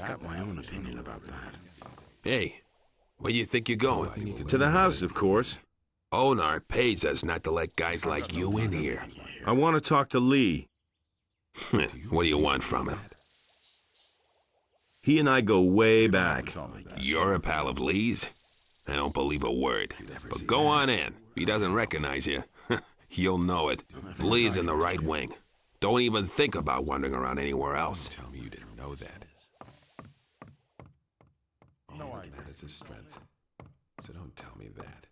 got my own opinion about that. Hey, where do you think you're going? To the house, of course. Onar pays us not to let guys like you in here. I want to talk to Lee. What do you want from him? He and I go way back. You're a pal of Lee's? I don't believe a word. But go on in. If he doesn't recognize you, you'll know it. Lee's in the right wing. Don't even think about wandering around anywhere else. Tell me you didn't know that. No, that is his strength. So don't tell me that.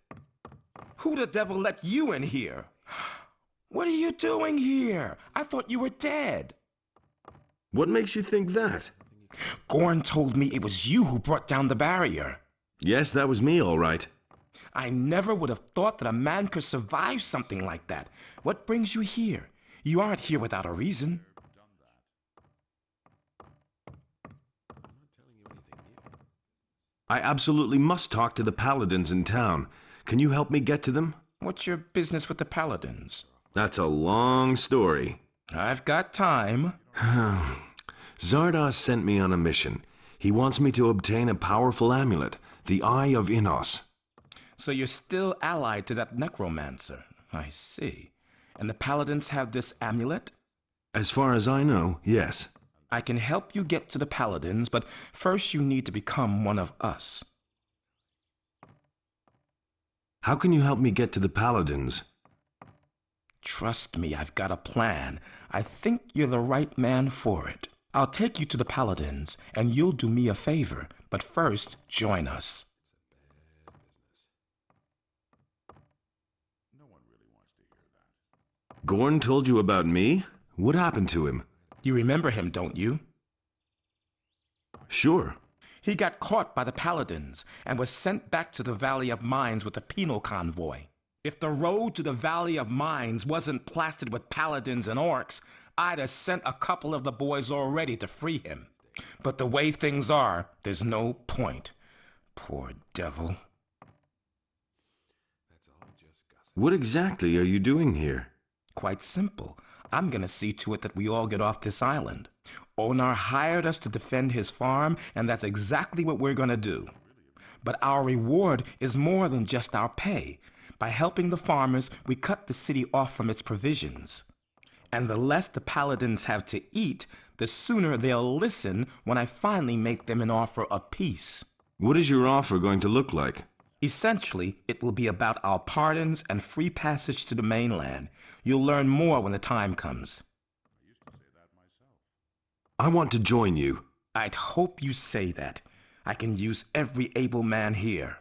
Who the devil let you in here? What are you doing here? I thought you were dead. What makes you think that? Gorn told me it was you who brought down the barrier. Yes, that was me, all right. I never would have thought that a man could survive something like that. What brings you here? You aren't here without a reason. I absolutely must talk to the paladins in town. Can you help me get to them? What's your business with the paladins? That's a long story. I've got time. Zardoz sent me on a mission. He wants me to obtain a powerful amulet, the Eye of Innos. So you're still allied to that necromancer. I see. And the paladins have this amulet? As far as I know, yes. I can help you get to the paladins, but first you need to become one of us. How can you help me get to the paladins? Trust me, I've got a plan. I think you're the right man for it. I'll take you to the paladins, and you'll do me a favor. But first, join us. Gorn told you about me? What happened to him? You remember him, don't you? Sure. He got caught by the paladins and was sent back to the Valley of Mines with a penal convoy. If the road to the Valley of Mines wasn't plastered with paladins and orcs, I'd have sent a couple of the boys already to free him. But the way things are, there's no point. Poor devil. What exactly are you doing here? Quite simple. I'm gonna see to it that we all get off this island. Onar hired us to defend his farm, and that's exactly what we're gonna do. But our reward is more than just our pay. By helping the farmers, we cut the city off from its provisions. And the less the paladins have to eat, the sooner they'll listen when I finally make them an offer of peace. What is your offer going to look like? Essentially, it will be about our pardons and free passage to the mainland. You'll learn more when the time comes. I want to join you. I'd hope you say that. I can use every able man here.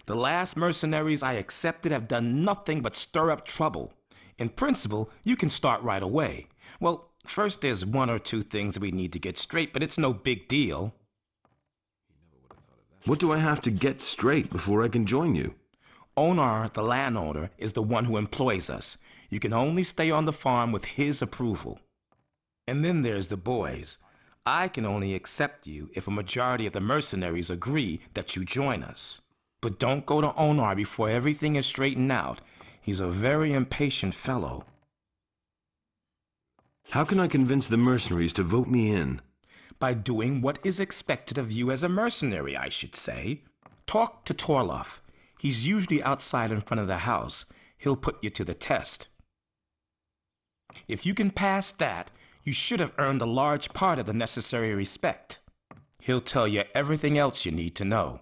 The last mercenaries I accepted have done nothing but stir up trouble. In principle, you can start right away. Well, first there's one or two things we need to get straight, but it's no big deal. What do I have to get straight before I can join you? Onar, the landowner, is the one who employs us. You can only stay on the farm with his approval. And then there's the boys. I can only accept you if a majority of the mercenaries agree that you join us. But don't go to Onar before everything is straightened out. He's a very impatient fellow. How can I convince the mercenaries to vote me in? By doing what is expected of you as a mercenary, I should say. Talk to Torloff. He's usually outside in front of the house. He'll put you to the test. If you can pass that, you should have earned a large part of the necessary respect. He'll tell you everything else you need to know.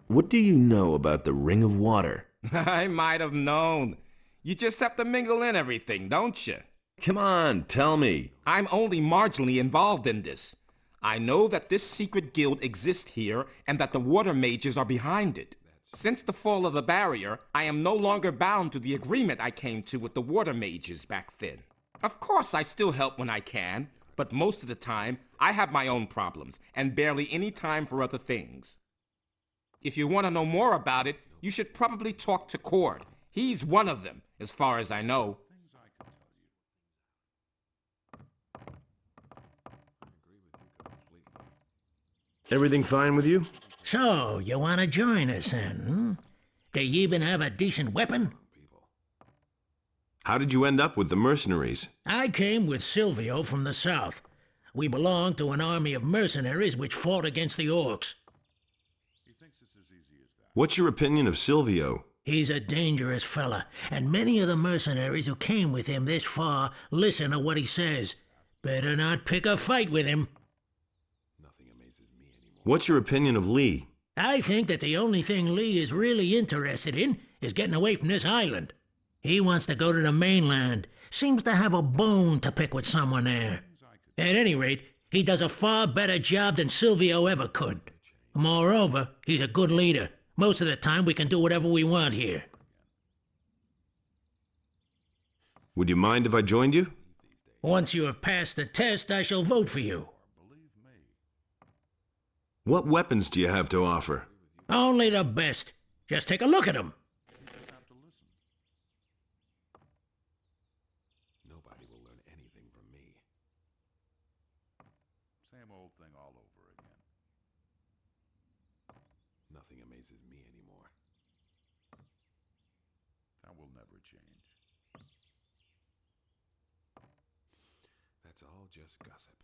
What do you know about the Ring of Water? I might have known. You just have to mingle in everything, don't you? Come on, tell me. I'm only marginally involved in this. I know that this secret guild exists here and that the water mages are behind it. Since the fall of the barrier, I am no longer bound to the agreement I came to with the water mages back then. Of course, I still help when I can, but most of the time, I have my own problems and barely any time for other things. If you want to know more about it, you should probably talk to Cord. He's one of them, as far as I know. Everything fine with you? So, you want to join us then, hmm? Do you even have a decent weapon? How did you end up with the mercenaries? I came with Silvio from the south. We belong to an army of mercenaries which fought against the orcs. What's your opinion of Silvio? He's a dangerous fella, and many of the mercenaries who came with him this far listen to what he says. Better not pick a fight with him. Nothing amazes me anymore. What's your opinion of Lee? I think that the only thing Lee is really interested in is getting away from this island. He wants to go to the mainland. Seems to have a bone to pick with someone there. At any rate, he does a far better job than Silvio ever could. Moreover, he's a good leader. Most of the time we can do whatever we want here. Would you mind if I joined you? Once you have passed the test, I shall vote for you. What weapons do you have to offer? Only the best. Just take a look at them. Nobody will learn anything from me. Same old thing all over again. Nothing amazes me anymore. That will never change. That's all just gossip.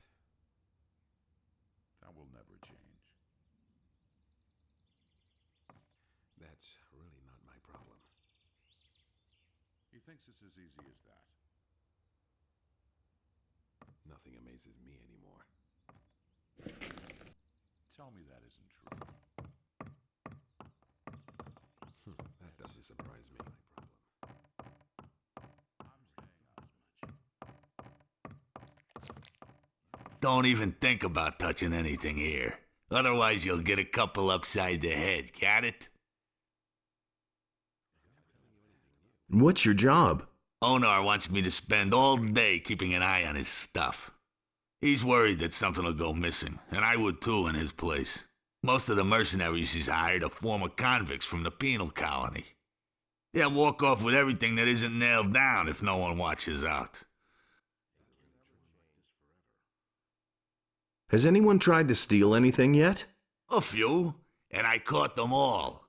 That will never change. That's really not my problem. He thinks it's as easy as that. Nothing amazes me anymore. Tell me that isn't true. That doesn't surprise me. Don't even think about touching anything here. Otherwise, you'll get a couple upside the head. Got it? What's your job? Onar wants me to spend all day keeping an eye on his stuff. He's worried that something will go missing, and I would too in his place. Most of the mercenaries he's hired are former convicts from the penal colony. They'll walk off with everything that isn't nailed down if no one watches out. Has anyone tried to steal anything yet? A few, and I caught them all.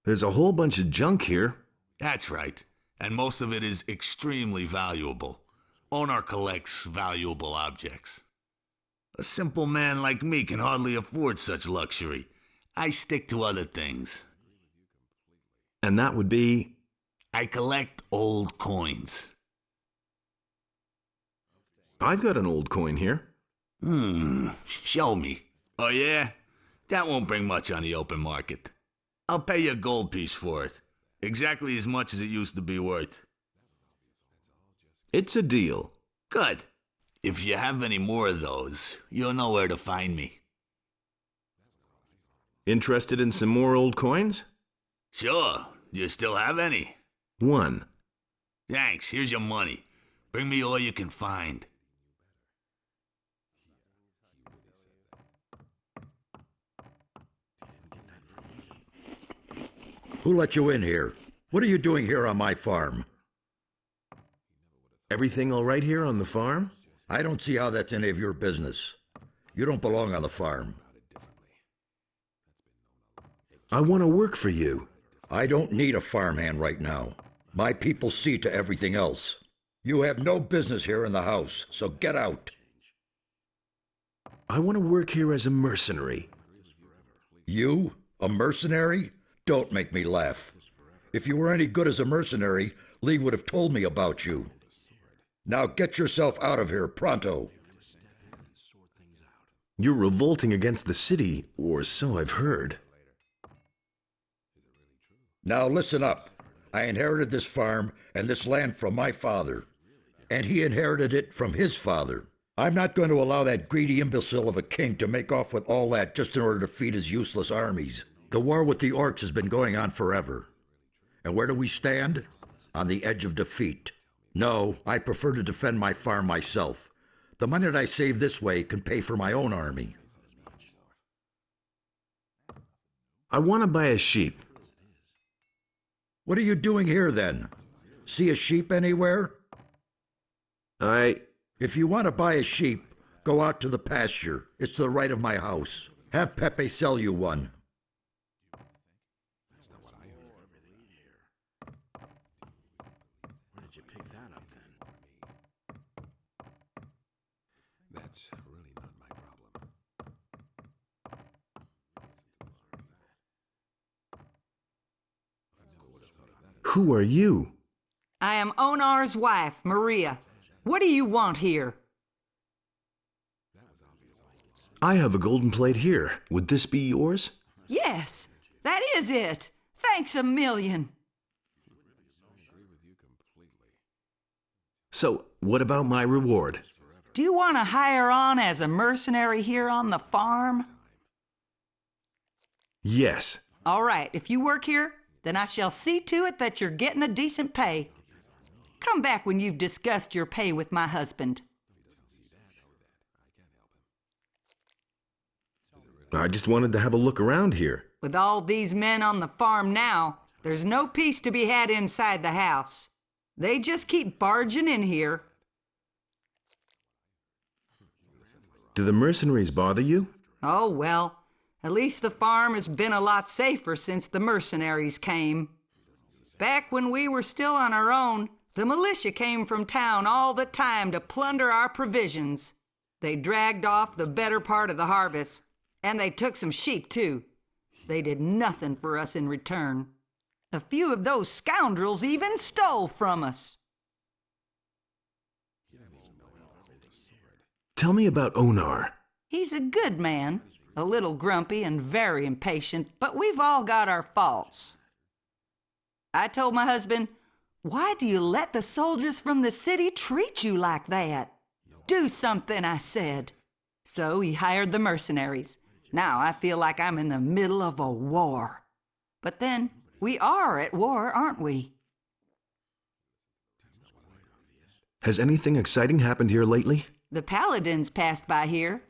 There's a whole bunch of junk here. That's right, and most of it is extremely valuable. Onar collects valuable objects. A simple man like me can hardly afford such luxury. I stick to other things. And that would be? I collect old coins. I've got an old coin here. Show me. Oh yeah? That won't bring much on the open market. I'll pay you a gold piece for it. Exactly as much as it used to be worth. It's a deal. Good. If you have any more of those, you'll know where to find me. Interested in some more old coins? Sure. Do you still have any? One. Thanks. Here's your money. Bring me all you can find. Who let you in here? What are you doing here on my farm? Everything all right here on the farm? I don't see how that's any of your business. You don't belong on the farm. I want to work for you. I don't need a farmhand right now. My people see to everything else. You have no business here in the house, so get out. I want to work here as a mercenary. You? A mercenary? Don't make me laugh. If you were any good as a mercenary, Lee would have told me about you. Now get yourself out of here, pronto. You're revolting against the city, or so I've heard. Now listen up. I inherited this farm and this land from my father, and he inherited it from his father. I'm not going to allow that greedy imbecile of a king to make off with all that just in order to feed his useless armies. The war with the orcs has been going on forever. And where do we stand? On the edge of defeat. No, I prefer to defend my farm myself. The money that I save this way can pay for my own army. I want to buy a sheep. What are you doing here, then? See a sheep anywhere? If you want to buy a sheep, go out to the pasture. It's to the right of my house. Have Pepe sell you one. That's not what I heard. Where did you pick that up, then? That's really not my problem. Who are you? I am Onar's wife, Maria. What do you want here? I have a golden plate here. Would this be yours? Yes, that is it. Thanks a million. So, what about my reward? Do you want to hire on as a mercenary here on the farm? Yes. All right, if you work here, then I shall see to it that you're getting a decent pay. Come back when you've discussed your pay with my husband. I just wanted to have a look around here. With all these men on the farm now, there's no peace to be had inside the house. They just keep barging in here. Do the mercenaries bother you? Oh, well, at least the farm has been a lot safer since the mercenaries came. Back when we were still on our own, the militia came from town all the time to plunder our provisions. They dragged off the better part of the harvest, and they took some sheep, too. They did nothing for us in return. A few of those scoundrels even stole from us. Tell me about Onar. He's a good man, a little grumpy and very impatient, but we've all got our faults. I told my husband, "Why do you let the soldiers from the city treat you like that?" "Do something," I said. So he hired the mercenaries. Now I feel like I'm in the middle of a war. But then, we are at war, aren't we? Has anything exciting happened here lately? The paladins passed by here.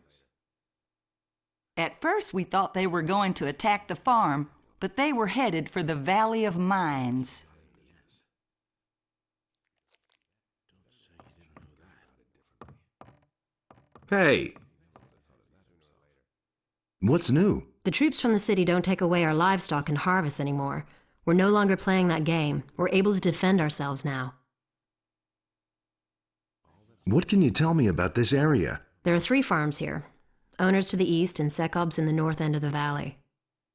At first we thought they were going to attack the farm, but they were headed for the Valley of Mines. Hey! What's new? The troops from the city don't take away our livestock and harvest anymore. We're no longer playing that game. We're able to defend ourselves now. What can you tell me about this area? There are 3 farms here. Owners to the east and Sekob's in the north end of the valley.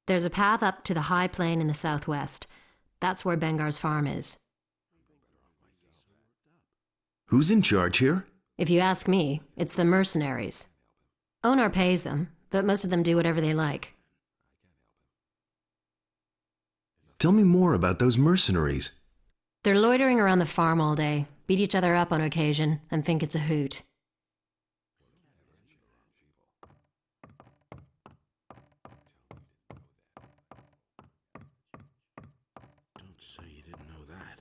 There's a path up to the high plain in the southwest. That's where Bengar's farm is. Who's in charge here? If you ask me, it's the mercenaries. Onar pays them, but most of them do whatever they like. Tell me more about those mercenaries. They're loitering around the farm all day, beat each other up on occasion, and think it's a hoot. Don't say you didn't know that.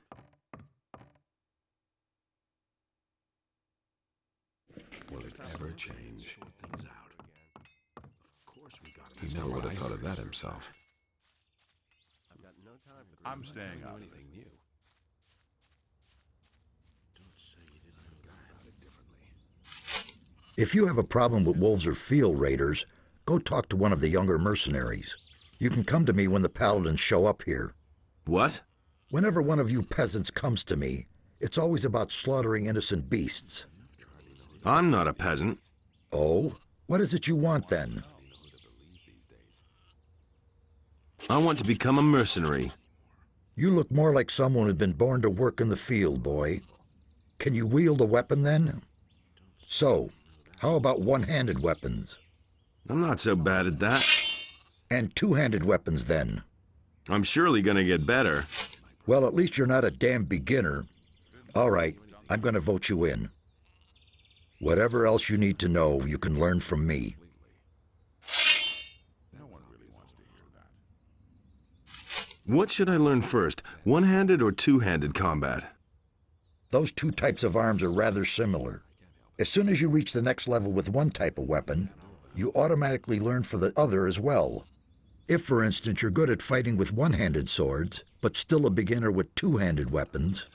Will it ever change? Sort things out. Of course we got He never would have thought of that himself. I'm staying out. Anything new? Don't say you didn't know that. If you have a problem with wolves or field raiders, go talk to one of the younger mercenaries. You can come to me when the paladins show up here. What? Whenever one of you peasants comes to me, it's always about slaughtering innocent beasts. I'm not a peasant. Oh? What is it you want, then? I want to become a mercenary. You look more like someone who'd been born to work in the field, boy. Can you wield a weapon, then? So, how about one-handed weapons? I'm not so bad at that. And two-handed weapons, then? I'm surely gonna get better. Well, at least you're not a damn beginner. All right, I'm gonna vote you in. Whatever else you need to know, you can learn from me. What should I learn first, one-handed or two-handed combat? Those 2 types of arms are rather similar. As soon as you reach the next level with one type of weapon, you automatically learn for the other as well. If, for instance, you're good at fighting with one-handed swords, but still a beginner with two-handed weapons,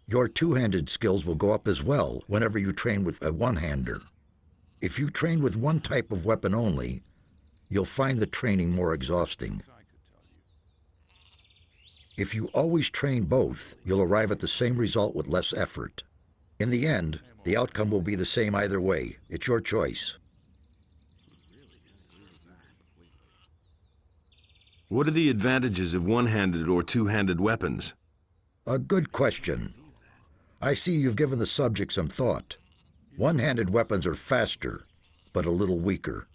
your two-handed skills will go up as well whenever you train with a one-hander. If you train with one type of weapon only, you'll find the training more exhausting. If you always train both, you'll arrive at the same result with less effort. In the end, The outcome will be the same either way. It's your choice. What are the advantages of one-handed or two-handed weapons? A good question. I see you've given the subject some thought. One-handed weapons are faster, but a little weaker.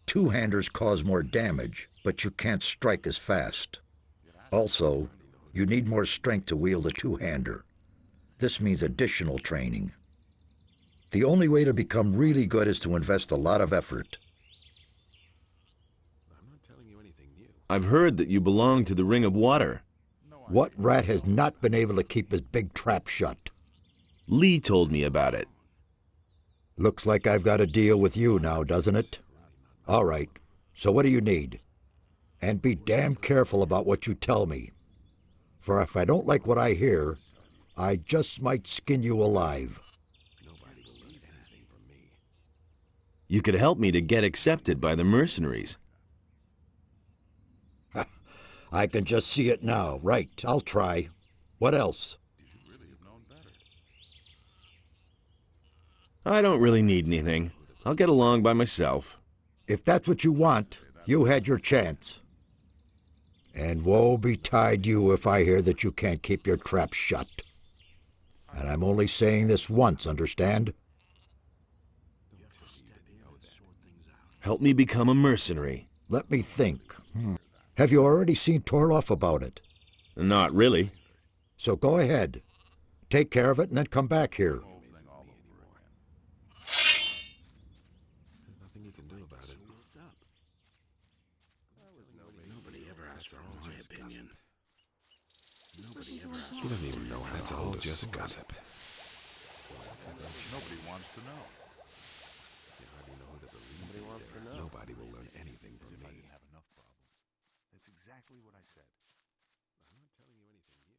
Two-handers cause more damage, but you can't strike as fast. Also, you need more strength to wield a two-hander. This means additional training. The only way to become really good is to invest a lot of effort. I've heard that you belong to the Ring of Water. What rat has not been able to keep his big trap shut? Lee told me about it. Looks like I've got a deal with you now, doesn't it? All right, so what do you need? And be damn careful about what you tell me. For if I don't like what I hear, I just might skin you alive. You could help me to get accepted by the mercenaries. I can just see it now. Right, I'll try. What else? I don't really need anything. I'll get along by myself. If that's what you want, you had your chance. And woe betide you if I hear that you can't keep your trap shut. And I'm only saying this once, understand? Help me become a mercenary. Let me think. Have you already seen Torloff about it? Not really. So go ahead. Take care of it and then come back here. Nothing you can do about it. Nobody ever asked for my opinion. Nobody ever asked. He doesn't even know how. That's all just gossip. Nobody wants to know. Nobody will learn anything from me. I didn't have enough problems. That's exactly what I said. I'm not telling you anything new.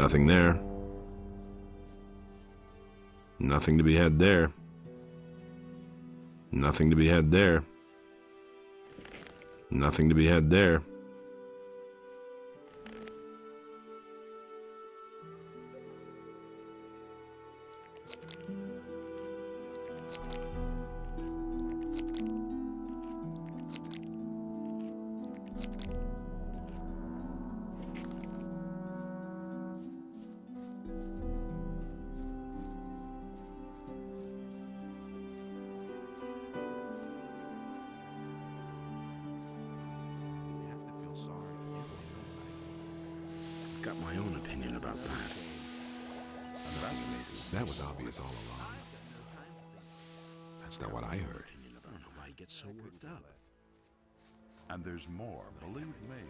Nothing there. Nothing to be had there. Nothing to be had there. Nothing to be had there. Got my own opinion about that. That was obvious all along. That's not what I heard. I don't know why he gets so worked up. And there's more, believe me.